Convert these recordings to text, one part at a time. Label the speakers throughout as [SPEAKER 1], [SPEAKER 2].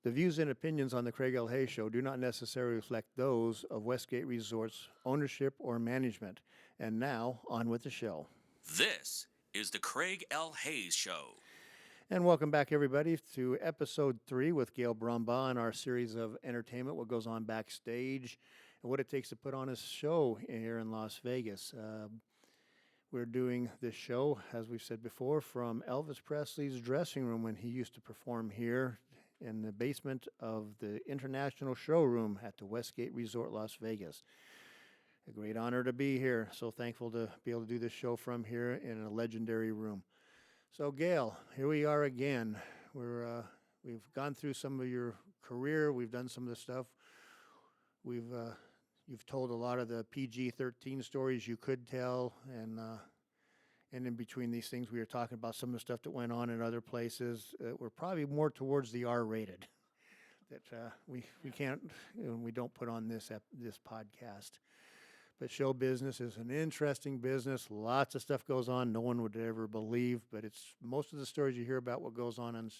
[SPEAKER 1] The views and opinions on the Craig L. Hayes Show do not necessarily reflect those of Westgate Resorts ownership or management. And now, on with the show.
[SPEAKER 2] This is the Craig L. Hayes Show.
[SPEAKER 1] And welcome back, everybody, to episode 3 with Gail Brumbaugh in our series of entertainment, what goes on backstage, and what it takes to put on a show here in Las Vegas. We're doing this show, as we've said before, from Elvis Presley's dressing room when he used to perform here in the basement of the International Showroom at the Westgate Resort, Las Vegas. A great honor to be here. So thankful to be able to do this show from here in a legendary room. So, Gail, here we are again. We've gone through some of your career. We've done some of the stuff. You've told a lot of the PG-13 stories you could tell, and in between these things, we were talking about some of the stuff that went on in other places. We're probably more towards the R-rated that we can't, we don't put on this podcast. But show business is an interesting business. Lots of stuff goes on no one would ever believe, but it's most of the stories you hear about what goes on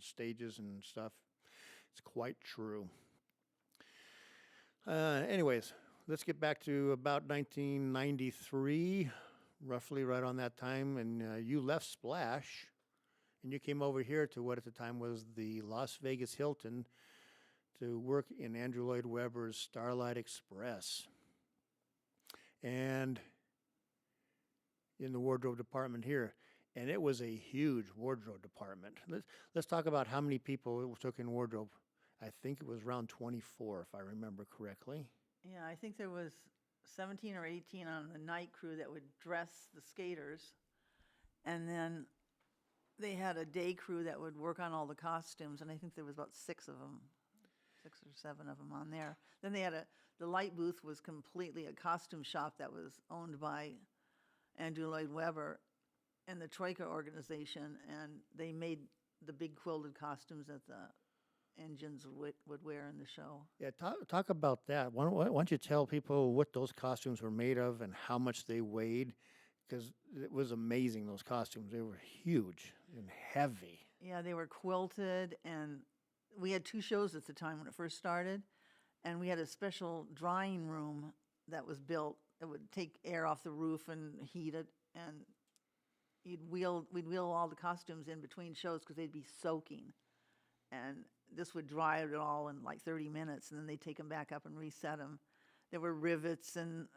[SPEAKER 1] stages and stuff. It's quite true. Anyways, let's get back to about 1993, roughly right on that time, and you left Splash, and you came over here to what at the time was the Las Vegas Hilton to work in Andrew Lloyd Webber's Starlight Express. And in the wardrobe department here, and it was a huge wardrobe department. Let's talk about how many people it took in wardrobe. I think it was around 24, if I remember correctly.
[SPEAKER 3] Yeah, I think there was 17 or 18 on the night crew that would dress the skaters, and then they had a day crew that would work on all the costumes, and I think there was about 6 or 7 of them on there. Then they had the light booth was completely a costume shop that was owned by Andrew Lloyd Webber and the Troika organization, and they made the big quilted costumes that the engines would wear in the show.
[SPEAKER 1] Yeah, talk about that. Why don't you tell people what those costumes were made of and how much they weighed? Because it was amazing, those costumes. They were huge and heavy.
[SPEAKER 3] Yeah, they were quilted, and we had 2 shows at the time when it first started, and we had a special drying room that was built. It would take air off the roof and heat it, and we'd wheel all the costumes in between shows because they'd be soaking. And this would dry it all in like 30 minutes, and then they'd take them back up and reset them. There were rivets and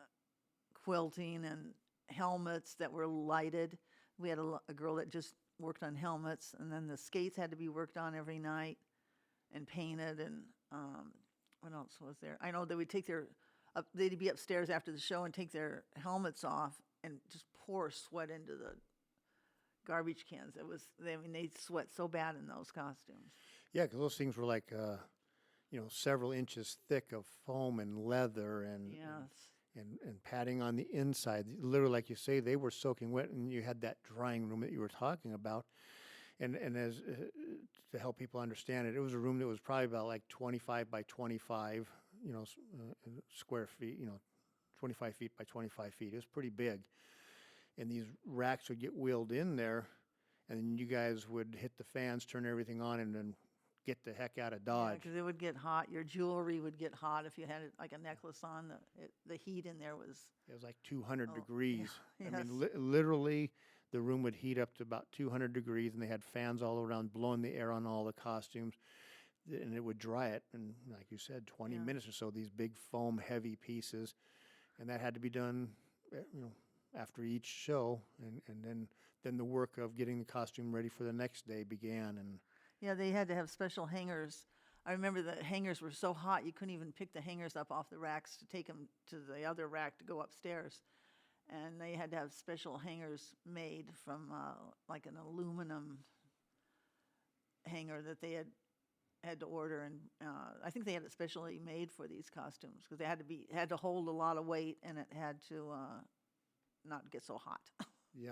[SPEAKER 3] quilting and helmets that were lighted. We had a girl that just worked on helmets, and then the skates had to be worked on every night and painted, and what else was there? I know they would they'd be upstairs after the show and take their helmets off and just pour sweat into the garbage cans. They sweat so bad in those costumes.
[SPEAKER 1] Yeah, because those things were like, several inches thick of foam and leather and padding on the inside. Literally, like you say, they were soaking wet, and you had that drying room that you were talking about. And as to help people understand it, it was a room that was probably about like 25 by 25, square feet, 25 feet by 25 feet. It was pretty big. And these racks would get wheeled in there, and then you guys would hit the fans, turn everything on, and then get the heck out of Dodge.
[SPEAKER 3] Because it would get hot. Your jewelry would get hot if you had like a necklace on. The heat in there was...
[SPEAKER 1] It was like 200 degrees.
[SPEAKER 3] Yeah.
[SPEAKER 1] I mean, literally, the room would heat up to about 200 degrees, and they had fans all around blowing the air on all the costumes, and it would dry it in, like you said, 20 minutes or so, these big foam heavy pieces, and that had to be done, after each show, and then the work of getting the costume ready for the next day began. And
[SPEAKER 3] yeah, they had to have special hangers. I remember the hangers were so hot you couldn't even pick the hangers up off the racks to take them to the other rack to go upstairs. And they had to have special hangers made from like an aluminum hanger that they had to order, and I think they had it specially made for these costumes because they had to hold a lot of weight, and it had to not get so hot.
[SPEAKER 1] Yeah.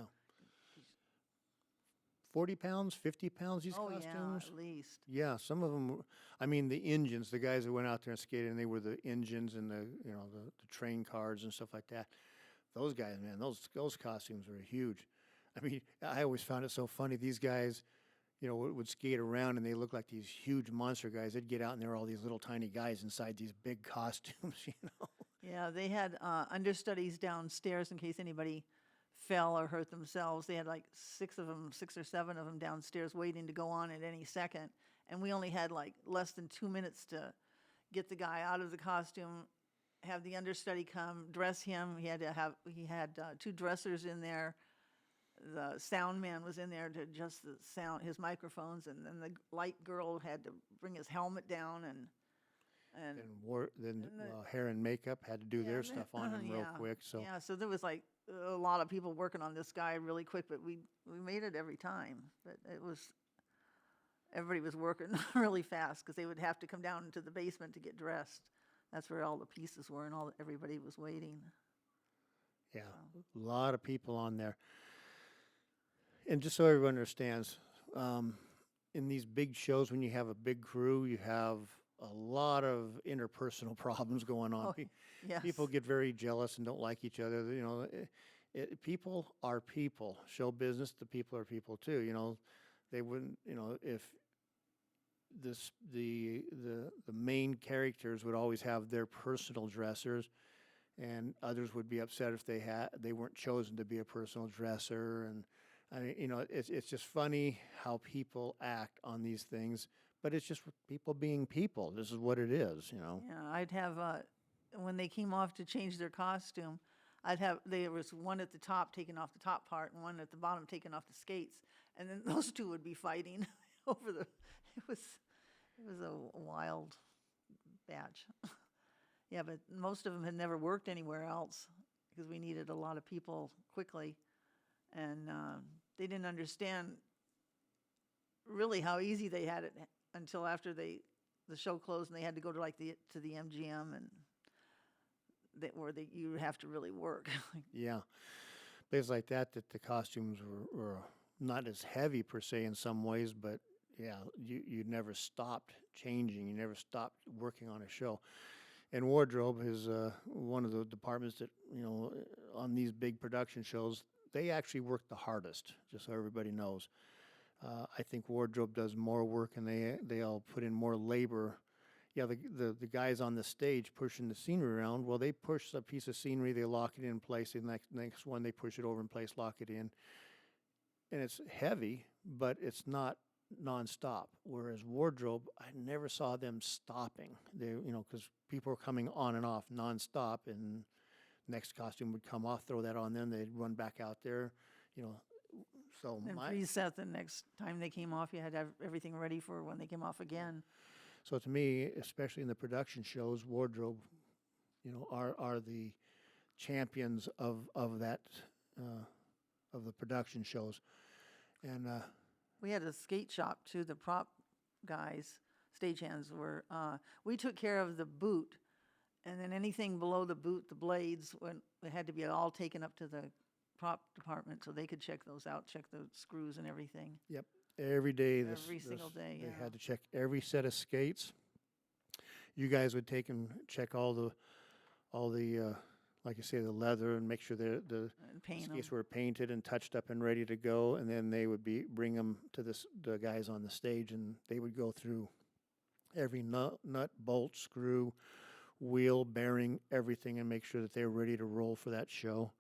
[SPEAKER 1] 40 pounds, 50 pounds, these costumes?
[SPEAKER 3] Yeah, at least.
[SPEAKER 1] Yeah, some of them, the engines, the guys that went out there and skated, and they were the engines and the train cars and stuff like that. Those guys, man, those costumes were huge. I always found it so funny. These guys, would skate around, and they look like these huge monster guys. They'd get out, and there were all these little tiny guys inside these big costumes.
[SPEAKER 3] Yeah, they had understudies downstairs in case anybody fell or hurt themselves. They had like 6 or 7 of them downstairs waiting to go on at any second. And we only had like less than 2 minutes to get the guy out of the costume, have the understudy come, dress him. He had 2 dressers in there. The sound man was in there to adjust the sound, his microphones, and then the light girl had to bring his helmet down and
[SPEAKER 1] Then hair and makeup had to do their stuff on him real quick. So
[SPEAKER 3] so there was like a lot of people working on this guy really quick, but we made it every time. But everybody was working really fast because they would have to come down into the basement to get dressed. That's where all the pieces were, and everybody was waiting.
[SPEAKER 1] yeah, a lot of people on there. And just so everyone understands, in these big shows, when you have a big crew, you have a lot of interpersonal problems going on.
[SPEAKER 3] Yes.
[SPEAKER 1] People get very jealous and don't like each other. People are people. Show business, the people are people too. They wouldn't. If the main characters would always have their personal dressers, and others would be upset if they weren't chosen to be a personal dresser. And I mean, it's just funny how people act on these things, but it's just people being people. This is what it is.
[SPEAKER 3] Yeah, I'd have when they came off to change their costume, there was one at the top taking off the top part and one at the bottom taking off the skates, and then those 2 would be fighting over the. It was a wild batch. Yeah, but most of them had never worked anywhere else because we needed a lot of people quickly, and they didn't understand really how easy they had it until after the show closed and they had to go to to the MGM and you have to really work.
[SPEAKER 1] Yeah, things like that the costumes were not as heavy per se in some ways, but yeah, you never stopped changing. You never stopped working on a show. And wardrobe is one of the departments that, on these big production shows, they actually work the hardest, just so everybody knows. I think wardrobe does more work, and they all put in more labor. Yeah, the guys on the stage pushing the scenery around, well, they push a piece of scenery, they lock it in place, and next one they push it over in place, lock it in. And it's heavy, but it's not nonstop. Whereas wardrobe, I never saw them stopping. They, because people were coming on and off nonstop, and next costume would come off, throw that on them, they'd run back out there, So
[SPEAKER 3] And preset the next time they came off, you had to have everything ready for when they came off again.
[SPEAKER 1] So to me, especially in the production shows, wardrobe, are the champions of that of the production shows, and
[SPEAKER 3] We had a skate shop too. The prop guys, stagehands were. We took care of the boot, and then anything below the boot, the blades, it had to be all taken up to the prop department so they could check those out, check the screws and everything.
[SPEAKER 1] Yep, every day.
[SPEAKER 3] Every single day.
[SPEAKER 1] They
[SPEAKER 3] Yeah.
[SPEAKER 1] had to check every set of skates. You guys would take and check all the like you say, the leather, and make sure the
[SPEAKER 3] And paint 'em.
[SPEAKER 1] skates were painted and touched up and ready to go. And then they would bring them to the guys on the stage, and they would go through every nut, bolt, screw, wheel, bearing, everything, and make sure that they were ready to roll for that show.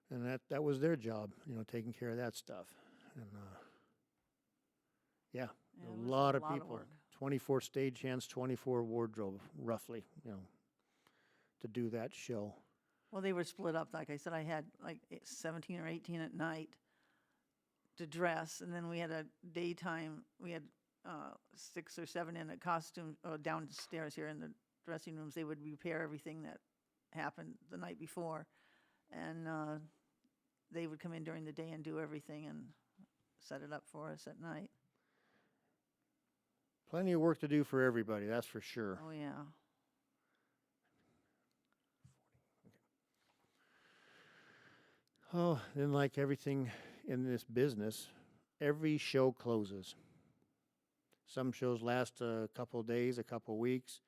[SPEAKER 1] And that was their job, taking care of that stuff. And yeah,
[SPEAKER 3] Yeah,
[SPEAKER 1] a
[SPEAKER 3] it was
[SPEAKER 1] lot of people.
[SPEAKER 3] work.
[SPEAKER 1] 24 stagehands, 24 wardrobe, roughly, to do that show.
[SPEAKER 3] Well, they were split up. Like I said, I had like 17 or 18 at night to dress, and then we had a daytime. We had 6 or 7 in a costume downstairs here in the dressing rooms. They would repair everything that happened the night before, and they would come in during the day and do everything and set it up for us at night.
[SPEAKER 1] Plenty of work to do for everybody, that's for sure.
[SPEAKER 3] Oh yeah.
[SPEAKER 1] Oh, then like everything in this business, every show closes. Some shows last a couple of days, a couple of weeks.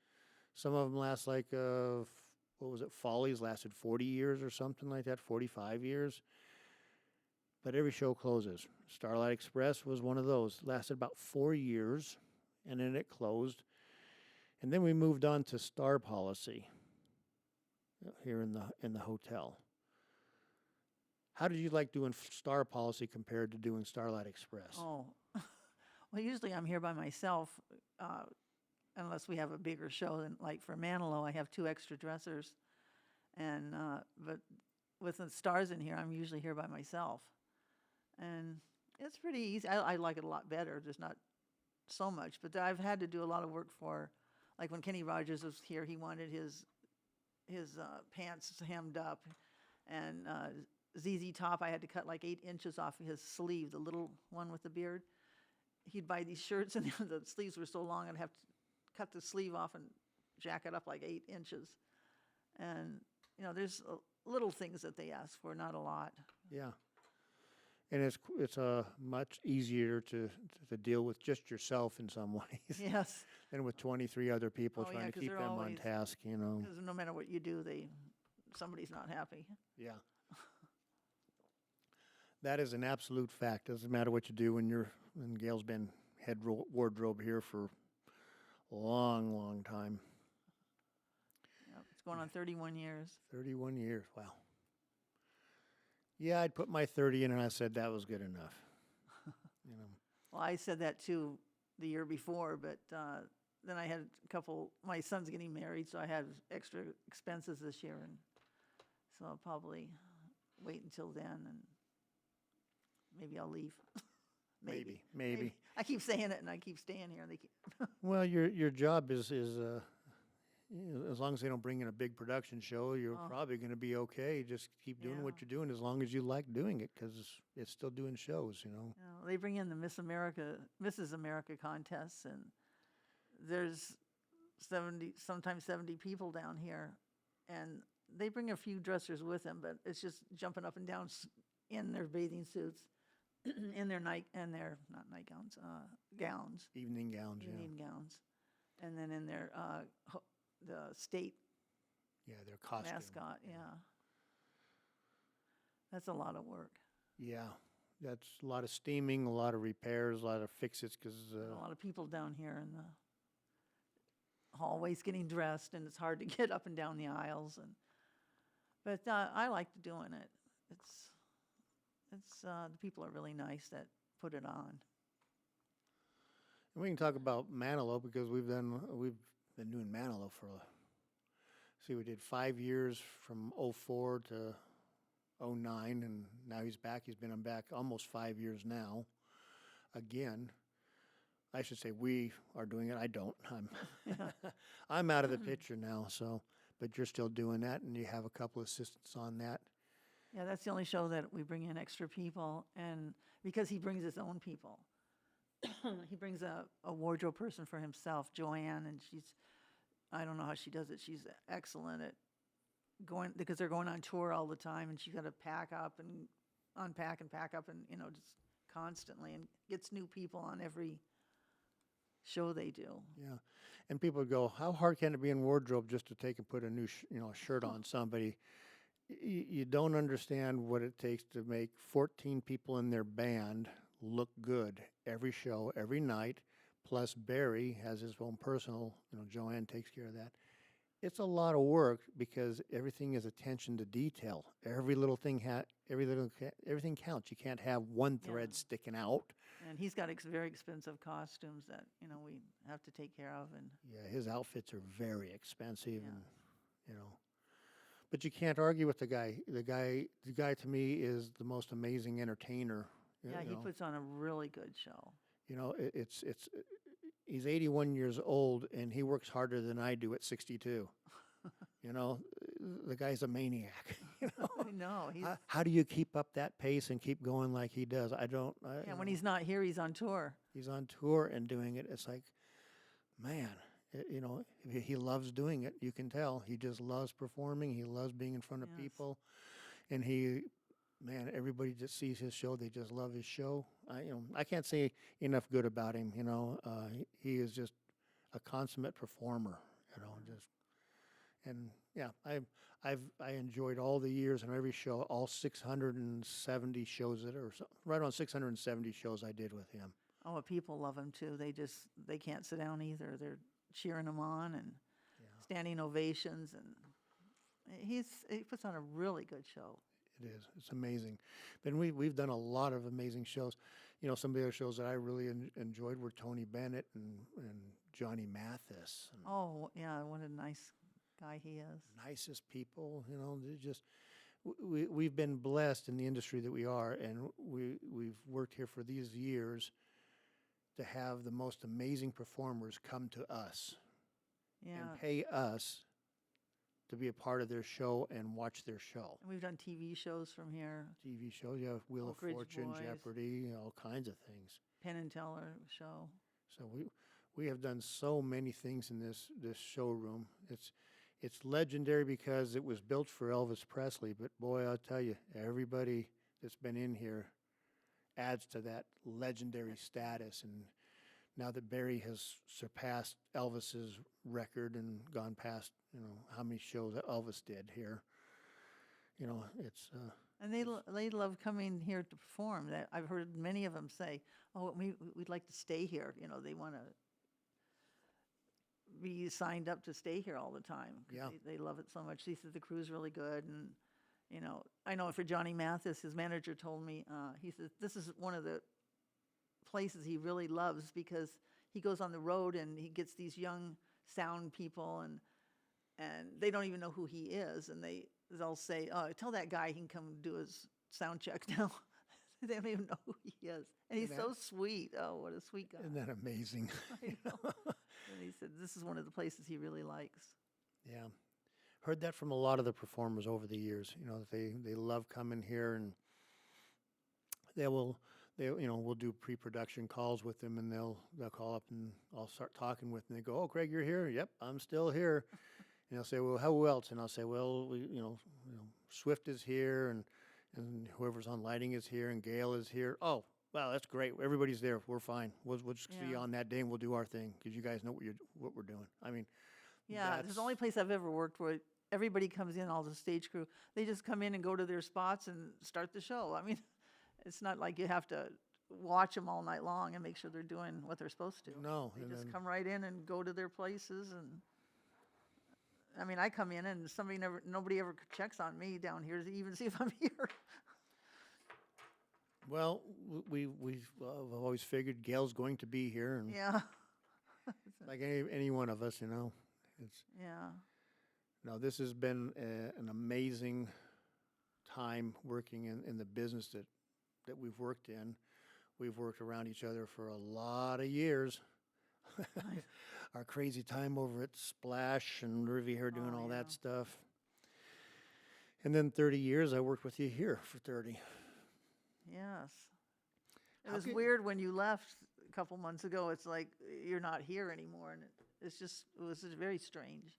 [SPEAKER 1] Some of them last like, what was it, Follies lasted 40 years or something like that, 45 years. but every show closes. Starlight Express was one of those. Lasted about 4 years, and then it closed. And then we moved on to Star Policy here in the hotel. How did you like doing Star Policy compared to doing Starlight Express?
[SPEAKER 3] Oh, well, usually I'm here by myself, unless we have a bigger show than like for Manilow. I have 2 extra dressers, and but with the stars in here, I'm usually here by myself, and it's pretty easy. I like it a lot better, just not so much. But I've had to do a lot of work for, like when Kenny Rogers was here, he wanted his pants hemmed up, and ZZ Top, I had to cut like 8 inches off his sleeve, the little one with the beard. He'd buy these shirts, and the sleeves were so long, I'd have to cut the sleeve off and jack it up like 8 inches. And, there's little things that they ask for, not a lot.
[SPEAKER 1] Yeah. And it's much easier to deal with just yourself in some ways
[SPEAKER 3] Yes,
[SPEAKER 1] than with 23 other people
[SPEAKER 3] Oh,
[SPEAKER 1] trying
[SPEAKER 3] yeah,
[SPEAKER 1] to
[SPEAKER 3] 'cause
[SPEAKER 1] keep
[SPEAKER 3] they're
[SPEAKER 1] them on
[SPEAKER 3] always-
[SPEAKER 1] task,
[SPEAKER 3] because no matter what you do, somebody's not happy.
[SPEAKER 1] Yeah. That is an absolute fact. Doesn't matter what you do when Gail's been head wardrobe here for a long, long time.
[SPEAKER 3] Yep, it's going on 31 years.
[SPEAKER 1] 31 years. Wow. Yeah, I'd put my 30 in and I said that was good enough.
[SPEAKER 3] Well, I said that too the year before, but then I had my son's getting married, so I had extra expenses this year, and so I'll probably wait until then, and maybe I'll leave.
[SPEAKER 1] Maybe.
[SPEAKER 3] I keep saying it, and I keep staying here. And they keep
[SPEAKER 1] Well, your job is as long as they don't bring in a big production show, you're probably going to be okay. Just keep doing what
[SPEAKER 3] Yeah.
[SPEAKER 1] you're doing as long as you like doing it, because it's still doing shows.
[SPEAKER 3] They bring in the Mrs. America contests, and there's sometimes 70 people down here, and they bring a few dressers with them, but it's just jumping up and down in their bathing suits, in their not nightgowns, gowns,
[SPEAKER 1] Evening gowns,
[SPEAKER 3] evening gowns, and then in their the state
[SPEAKER 1] yeah, their costume.
[SPEAKER 3] mascot. Yeah, that's a lot of work.
[SPEAKER 1] Yeah, that's a lot of steaming, a lot of repairs, a lot of fixes, because
[SPEAKER 3] A lot of people down here in the hallways getting dressed, and it's hard to get up and down the aisles. But I like doing it. It's the people are really nice that put it on.
[SPEAKER 1] we can talk about Manilow, because we've been doing Manilow for we did 5 years from 04 to 09, and now he's back. He's been back almost 5 years now. Again, I should say we are doing it. I don't. I'm out of the picture now. So, but you're still doing that, and you have a couple assistants on that.
[SPEAKER 3] Yeah, that's the only show that we bring in extra people, and because he brings his own people. He brings a wardrobe person for himself, Joanne, and I don't know how she does it. She's excellent at because they're going on tour all the time, and she's got to pack up and unpack and pack up, and just constantly, and gets new people on every show they do.
[SPEAKER 1] Yeah, and people go, "How hard can it be in wardrobe just to take and put a new shirt on somebody?" You don't understand what it takes to make 14 people in their band look good every show, every night. Plus Barry has his own personal, Joanne takes care of that. It's a lot of work, because everything is attention to detail. Every little thing everything counts. You can't have one thread sticking out.
[SPEAKER 3] And he's got very expensive costumes that we have to take care of. And
[SPEAKER 1] Yeah, his outfits are very expensive,
[SPEAKER 3] Yeah.
[SPEAKER 1] and but you can't argue with the guy. The guy to me is the most amazing entertainer.
[SPEAKER 3] yeah, he puts on a really good show.
[SPEAKER 1] It's he's 81 years old, and he works harder than I do at 62. The guy's a maniac.
[SPEAKER 3] I know.
[SPEAKER 1] How do you keep up that pace and keep going like he does? I don't.
[SPEAKER 3] Yeah, when he's not here, he's on tour.
[SPEAKER 1] He's on tour and doing it. It's like, man, he loves doing it. You can tell. He just loves performing. He loves being in front of
[SPEAKER 3] Yes.
[SPEAKER 1] people, and everybody that sees his show, they just love his show. I can't say enough good about him. He is just a consummate performer. Just And yeah, I enjoyed all the years and every show, all 670 shows that are right on 670 shows I did with him.
[SPEAKER 3] Oh, people love him too. They can't sit down either. They're cheering him on and standing ovations, and he puts on a really good show.
[SPEAKER 1] It is. It's amazing. Then we've done a lot of amazing shows. You know, some of the other shows that I really enjoyed were Tony Bennett and Johnny Mathis. And
[SPEAKER 3] Oh, yeah, what a nice guy he is.
[SPEAKER 1] nicest people. You know, they just we've been blessed in the industry that we are, and we've worked here for these years to have the most amazing performers come to us
[SPEAKER 3] Yeah.
[SPEAKER 1] and pay us to be a part of their show and watch their show.
[SPEAKER 3] And we've done TV shows from here,
[SPEAKER 1] TV shows, you have Wheel
[SPEAKER 3] Oak Ridge
[SPEAKER 1] of Fortune,
[SPEAKER 3] Boys.
[SPEAKER 1] Jeopardy, all kinds of things.
[SPEAKER 3] Penn and Teller show.
[SPEAKER 1] So we have done so many things in this showroom. It's legendary because it was built for Elvis Presley, but boy, I'll tell you, everybody that's been in here adds to that legendary status. And now that Barry has surpassed Elvis's record and gone past, you know, how many shows that Elvis did here, you know, it's
[SPEAKER 3] And they love coming here to perform. That I've heard many of them say, "Oh, we'd like to stay here." You know, they want to be signed up to stay here all the time. 'Cause
[SPEAKER 1] Yeah.
[SPEAKER 3] they love it so much. He said the crew's really good, and you know, I know for Johnny Mathis, his manager told me, he said this is one of the places he really loves because he goes on the road and he gets these young sound people and they don't even know who he is, and they'll say, "Oh, tell that guy he can come do his sound check now." They don't even know who he is, and he's
[SPEAKER 1] Isn't
[SPEAKER 3] so sweet. Oh, what a sweet guy!
[SPEAKER 1] isn't that amazing?
[SPEAKER 3] I know. And he said this is one of the places he really likes.
[SPEAKER 1] Yeah. Heard that from a lot of the performers over the years, you know, that they love coming here, and we'll do pre-production calls with them, and they'll call up and I'll start talking with them. They go, "Oh, Craig, you're here?" "Yep, I'm still here." And they'll say, "Well, who else?" And I'll say, "Well, Swift is here, and whoever's on lighting is here, and Gail is here." "Oh, wow, that's great. Everybody's there. We're fine. We'll just see you
[SPEAKER 3] Yeah.
[SPEAKER 1] on that day, and we'll do our thing because you guys know what we're doing." I mean,
[SPEAKER 3] Yeah, it's the only place I've ever worked where everybody comes in, all the stage crew. They just come in and go to their spots and start the show. I mean, it's not like you have to watch them all night long and make sure they're doing what they're supposed to.
[SPEAKER 1] no,
[SPEAKER 3] They
[SPEAKER 1] and
[SPEAKER 3] just
[SPEAKER 1] then-
[SPEAKER 3] come right in and go to their places. And I mean, I come in and nobody ever checks on me down here to even see if I'm here.
[SPEAKER 1] Well, we've always figured Gail's going to be here, and
[SPEAKER 3] Yeah,
[SPEAKER 1] like any one of us, you know, it's
[SPEAKER 3] yeah.
[SPEAKER 1] no. This has been an amazing time working in the business that we've worked in. We've worked around each other for a lot of years. Our crazy time over at Splash and Riviera doing
[SPEAKER 3] Oh,
[SPEAKER 1] all
[SPEAKER 3] yeah.
[SPEAKER 1] that stuff, and then 30 years I worked with you here for 30.
[SPEAKER 3] Yes. It
[SPEAKER 1] How
[SPEAKER 3] was
[SPEAKER 1] could-
[SPEAKER 3] weird when you left a couple months ago. It's like you're not here anymore, and it was just very strange.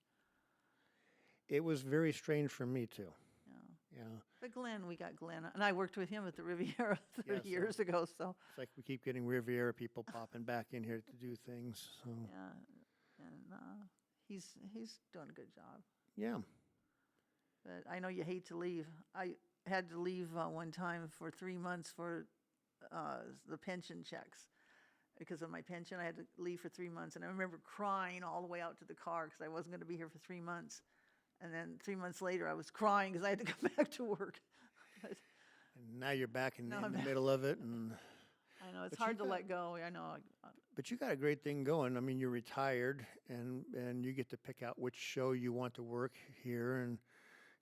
[SPEAKER 1] It was very strange for me too.
[SPEAKER 3] Yeah.
[SPEAKER 1] Yeah.
[SPEAKER 3] But Glenn, we got Glenn, and I worked with him at the Riviera 30
[SPEAKER 1] Yeah, so-
[SPEAKER 3] years ago. So
[SPEAKER 1] It's like we keep getting Riviera people popping back in here to do things. So
[SPEAKER 3] yeah, and he's doing a good job.
[SPEAKER 1] yeah,
[SPEAKER 3] But I know you hate to leave. I had to leave one time for 3 months for the pension checks. Because of my pension, I had to leave for 3 months. And I remember crying all the way out to the car because I wasn't going to be here for 3 months. And then 3 months later, I was crying because I had to come back to work.
[SPEAKER 1] and now you're back in,
[SPEAKER 3] Now
[SPEAKER 1] in
[SPEAKER 3] I'm
[SPEAKER 1] the
[SPEAKER 3] back.
[SPEAKER 1] middle of it, and
[SPEAKER 3] I know, it's
[SPEAKER 1] But you
[SPEAKER 3] hard to
[SPEAKER 1] got-
[SPEAKER 3] let go. I know.
[SPEAKER 1] but you got a great thing going. I mean, you're retired, and you get to pick out which show you want to work here, and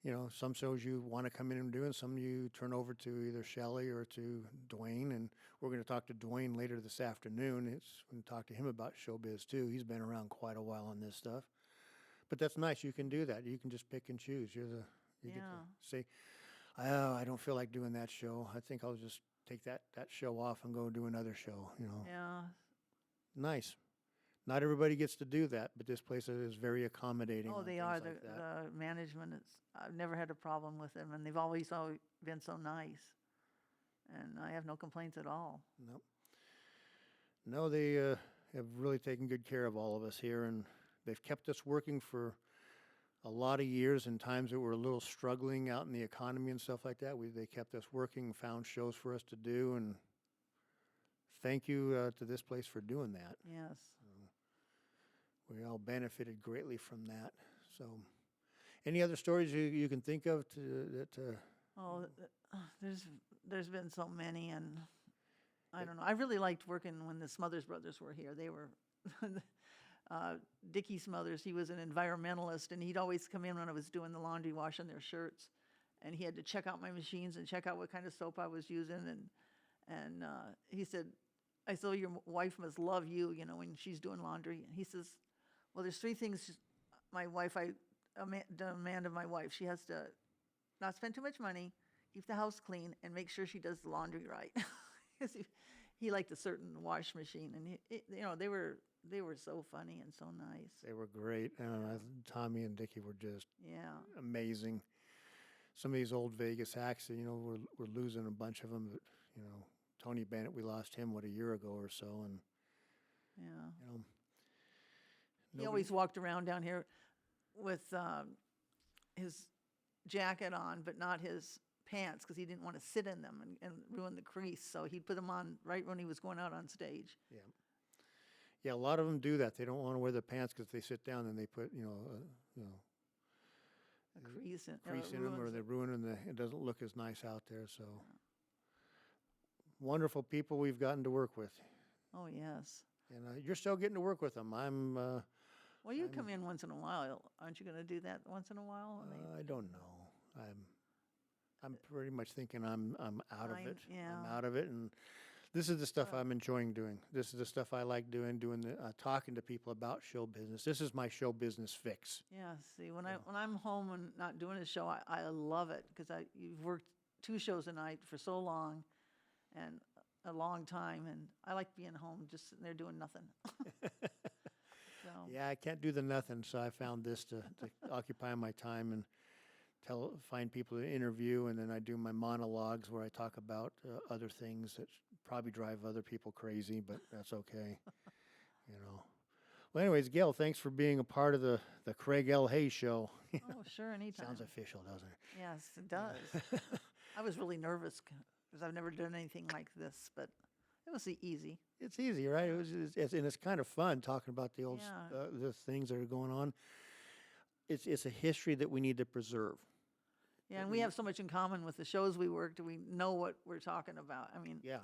[SPEAKER 1] you know, some shows you want to come in and do, and some you turn over to either Shelley or to Dwayne. And we're going to talk to Dwayne later this afternoon. We're going to talk to him about showbiz too. He's been around quite a while on this stuff. But that's nice. You can do that. You can just pick and choose. You get
[SPEAKER 3] Yeah.
[SPEAKER 1] to say, "Oh, I don't feel like doing that show. I think I'll just take that show off and go do another show." You know,
[SPEAKER 3] Yeah.
[SPEAKER 1] nice. Not everybody gets to do that, but this place is very accommodating.
[SPEAKER 3] Oh,
[SPEAKER 1] on
[SPEAKER 3] they
[SPEAKER 1] things
[SPEAKER 3] are.
[SPEAKER 1] like that.
[SPEAKER 3] The management I've never had a problem with them, and they've always been so nice. And I have no complaints at all.
[SPEAKER 1] Nope. No, they have really taken good care of all of us here, and they've kept us working for a lot of years and times that we're a little struggling out in the economy and stuff like that. They kept us working, found shows for us to do, and thank you to this place for doing that.
[SPEAKER 3] Yes.
[SPEAKER 1] We all benefited greatly from that. So, any other stories you can think of
[SPEAKER 3] Oh, there's been so many, and I don't know. I really liked working when the Smothers brothers were here. They were Dickie Smothers. He was an environmentalist, and he'd always come in when I was doing the laundry, washing their shirts, and he had to check out my machines and check out what kind of soap I was using, and he said, "I saw your wife must love you, you know, when she's doing laundry." And he says, "Well, there's three things my wife I demand of my wife. She has to not spend too much money, keep the house clean, and make sure she does the laundry right." 'Cause he liked a certain wash machine, and you know, they were so funny and so nice.
[SPEAKER 1] They were great. Tommy and Dickie were just
[SPEAKER 3] Yeah.
[SPEAKER 1] amazing. Some of these old Vegas acts, you know, we're losing a bunch of them. But, you know, Tony Bennett, we lost him, a year ago or so, and
[SPEAKER 3] Yeah.
[SPEAKER 1] you know,
[SPEAKER 3] He always walked around down here with his jacket on, but not his pants, because he didn't want to sit in them and ruin the crease. So he'd put them on right when he was going out on stage.
[SPEAKER 1] Yeah, a lot of them do that. They don't want to wear the pants because if they sit down, then they put,
[SPEAKER 3] A crease in,
[SPEAKER 1] crease in them, or
[SPEAKER 3] ruins
[SPEAKER 1] they
[SPEAKER 3] it.
[SPEAKER 1] ruin them. It doesn't look as nice out there. So, wonderful people we've gotten to work with,
[SPEAKER 3] Oh, yes.
[SPEAKER 1] and you're still getting to work with them.
[SPEAKER 3] Well, you come in once in a while. Aren't you going to do that once in a while?
[SPEAKER 1] I don't know. I'm pretty much thinking I'm out of it.
[SPEAKER 3] Yeah.
[SPEAKER 1] I'm out of it, and this is the stuff I'm enjoying doing. This is the stuff I like doing the talking to people about show business. This is my show business fix.
[SPEAKER 3] Yeah, see, when I'm home and not doing a show, I love it, because you've worked 2 shows a night for so long, and a long time, and I like being home, just sitting there doing nothing. So,
[SPEAKER 1] Yeah, I can't do the nothing, so I found this to occupy my time and find people to interview, and then I do my monologues where I talk about other things that probably drive other people crazy, but that's okay, you know. Well, anyways, Gail, thanks for being a part of the Craig L. Hayes Show.
[SPEAKER 3] oh, sure, anytime.
[SPEAKER 1] Sounds official, doesn't it?
[SPEAKER 3] Yes, it does. I was really nervous because I've never done anything like this, but it was easy.
[SPEAKER 1] It's easy, right? And it's kind of fun talking about the old
[SPEAKER 3] Yeah.
[SPEAKER 1] the things that are going on. It's a history that we need to preserve.
[SPEAKER 3] Yeah, and we have so much in common with the shows we worked. We know what we're talking about. I mean,
[SPEAKER 1] Yeah.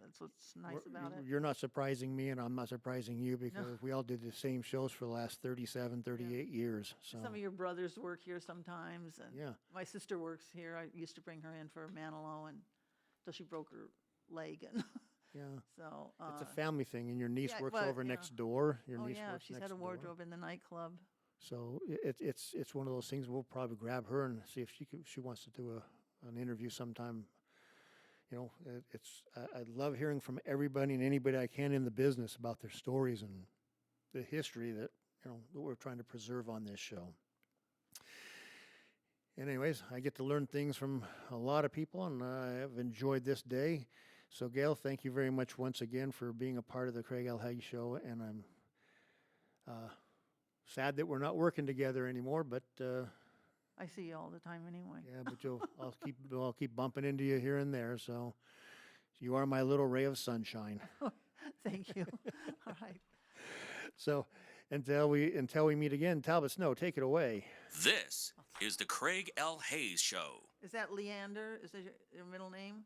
[SPEAKER 3] that's what's nice about it.
[SPEAKER 1] You're not surprising me, and I'm not surprising you, because we all did the same shows for the last 37, 38 years. So
[SPEAKER 3] Some of your brothers work here sometimes, and
[SPEAKER 1] Yeah.
[SPEAKER 3] my sister works here. I used to bring her in for Manilow until she broke her leg, and
[SPEAKER 1] yeah,
[SPEAKER 3] so
[SPEAKER 1] it's a family thing, and your niece
[SPEAKER 3] yeah,
[SPEAKER 1] works
[SPEAKER 3] but,
[SPEAKER 1] over
[SPEAKER 3] yeah.
[SPEAKER 1] next door. Your
[SPEAKER 3] oh
[SPEAKER 1] niece
[SPEAKER 3] yeah,
[SPEAKER 1] works
[SPEAKER 3] she's
[SPEAKER 1] next
[SPEAKER 3] had a
[SPEAKER 1] door.
[SPEAKER 3] wardrobe in the nightclub.
[SPEAKER 1] So it's one of those things. We'll probably grab her and see if she wants to do an interview sometime. You know, I love hearing from everybody and anybody I can in the business about their stories and the history that that we're trying to preserve on this show. And anyways, I get to learn things from a lot of people, and I have enjoyed this day. So, Gail, thank you very much once again for being a part of the Craig L. Hayes Show, and I'm sad that we're not working together anymore, but
[SPEAKER 3] I see you all the time anyway.
[SPEAKER 1] yeah, but I'll keep bumping into you here and there. So you are my little ray of sunshine.
[SPEAKER 3] Thank you. All right.
[SPEAKER 1] So until we meet again, Talbot Snow, take it away.
[SPEAKER 2] This is the Craig L. Hayes Show.
[SPEAKER 3] Is that Leander? Is that your middle name?